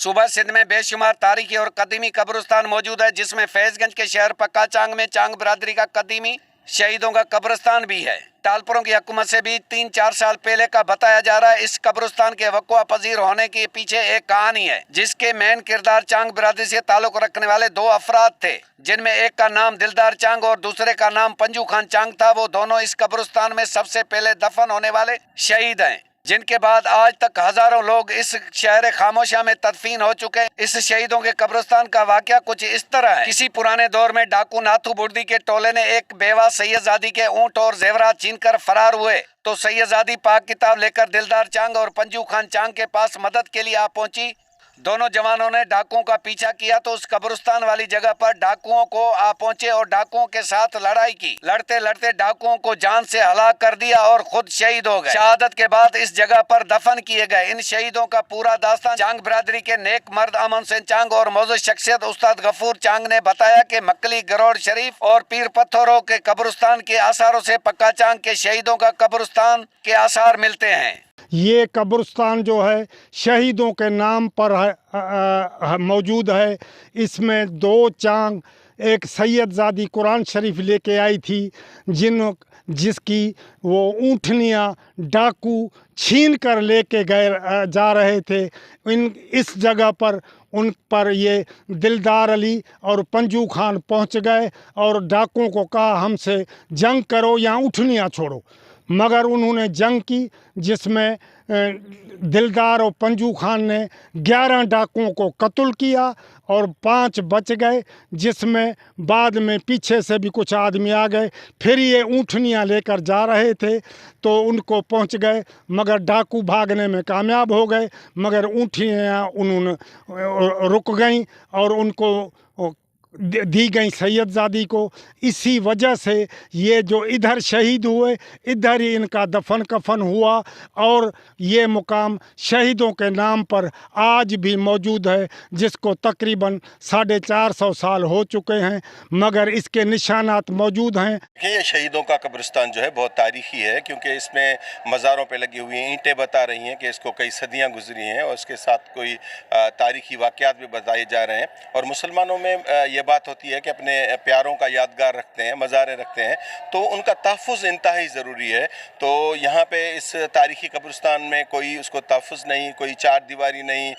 صوبہ सिंध में बेशुमार तारीखी और कदीमी कब्रिस्तान मौजूद है, जिसमें फैजगंज के शहर पक्का चांग में चांग बरादरी का कदीमी शहीदों का कब्रिस्तान भी है। टालपुरों की हुकूमत से भी 3-4 साल पहले का बताया जा रहा है। इस कब्रिस्तान के वक़्वा पजीर होने के पीछे एक कहानी है, जिसके मेन किरदार चांग बरादरी से ताल्लुक रखने वाले 2 अफराद थे, जिनमें एक का नाम दिलदार चांग और दूसरे का नाम पंजू खान चांग था। वो दोनों इस कब्रिस्तान में सबसे पहले दफन होने वाले शहीद हैं, जिनके बाद आज तक हजारों लोग इस शहर खामोशा में तदफीन हो चुके हैं। इस शहीदों के कब्रिस्तान का वाकया कुछ इस तरह है। किसी पुराने दौर में डाकू नाथू बुर्दी के टोले ने एक बेवा सैयदजादी के ऊंट और जेवरात छीनकर फरार हुए, तो सैयदजादी पाक किताब लेकर दिलदार चांग और पंजू खान चांग के पास मदद के लिए आ पहुंची। दोनों जवानों ने डाकुओं का पीछा किया तो उस कब्रिस्तान वाली जगह पर डाकुओं को आ पहुंचे और डाकुओं के साथ लड़ाई की। लड़ते लड़ते डाकुओं को जान से हलाक कर दिया और खुद शहीद हो गए। शहादत के बाद इस जगह पर दफन किए गए इन शहीदों का पूरा दास्तान चांग बरादरी के नेक मर्द अमन हुसैन चांग और मौजूद शख्सियत उस्ताद गफूर चांग ने बताया कि मक्कली गरोड़ शरीफ और पीर पत्थरों के कब्रिस्तान के आसारों से पक्का चांग के शहीदों का कब्रिस्तान के आसार मिलते हैं। ये कब्रिस्तान जो है शहीदों के नाम पर मौजूद है। इसमें 2 चांग एक सैयदजादी कुरान शरीफ लेके आई थी, जिसकी वो ऊँटनियाँ डाकू छीन कर लेके गए जा रहे थे। इस जगह पर उन पर ये दिलदार अली और पंजू खान पहुंच गए और डाकुओं को कहा हमसे जंग करो या ऊँटनियाँ छोड़ो, मगर उन्होंने जंग की, जिसमें दिलदार और पंजू खान ने 11 डाकुओं को कत्ल किया और 5 बच गए, जिसमें बाद में पीछे से भी कुछ आदमी आ गए। फिर ये ऊँटनियाँ लेकर जा रहे थे तो उनको पहुंच गए, मगर डाकू भागने में कामयाब हो गए, मगर ऊँटनियाँ उन्होंने रुक गईं और उनको दी गई सैयदजादी को। इसी वजह से ये जो इधर शहीद हुए इधर ही इनका दफन कफन हुआ और ये मुकाम शहीदों के नाम पर आज भी मौजूद है, जिसको तकरीबन 450 साल हो चुके हैं, मगर इसके निशानात मौजूद हैं। ये शहीदों का कब्रिस्तान जो है बहुत तारीखी है, क्योंकि इसमें मज़ारों पे लगी हुई ईंटें बता रही हैं कि इसको कई सदियां गुजरी हैं और इसके साथ कोई तारीखी वाक़यात भी बताए जा रहे हैं। और मुसलमानों में ये बात होती है कि अपने प्यारों का यादगार रखते हैं, मज़ारे रखते हैं, तो उनका तहफ़्फ़ुज़ इंतहाई ज़रूरी है। तो यहाँ पे इस तारीखी कब्रिस्तान में कोई उसको तहफ़्फ़ुज़ नहीं, कोई 4 दीवारी नहीं,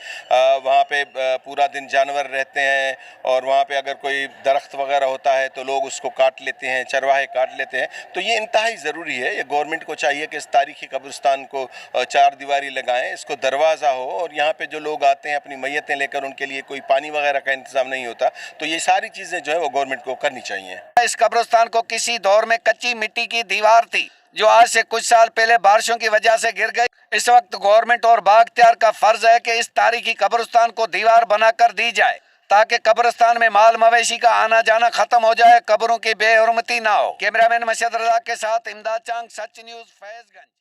वहाँ पे पूरा दिन जानवर रहते हैं और वहाँ पे अगर कोई दरख्त वगैरह होता है तो लोग उसको काट लेते हैं, चरवाहे काट लेते हैं। तो ये इंतहाई ज़रूरी है। ये गवर्नमेंट को चाहिए कि इस तारीखी कब्रिस्तान को 4 दीवारी लगाएं, इसको दरवाज़ा हो, और यहाँ पे जो लोग आते हैं अपनी मैयतें लेकर उनके लिए कोई पानी वगैरह का इंतज़ाम नहीं होता। तो ये सारी चीज़ें जो है वो गवर्नमेंट को करनी चाहिए। इस कब्रिस्तान को किसी दौर में कच्ची मिट्टी की दीवार थी, जो आज से कुछ साल पहले बारिशों की वजह से गिर गई। इस वक्त गवर्नमेंट और बाख्तियार का फर्ज है कि इस तारीखी कब्रिस्तान को दीवार बनाकर दी जाए, ताकि कब्रिस्तान में माल मवेशी का आना जाना खत्म हो जाए, कब्रों की बेहुरमती ना हो। कैमरामैन मशहद रजा के साथ इमदाद चांग, सच न्यूज़, फैजगंज।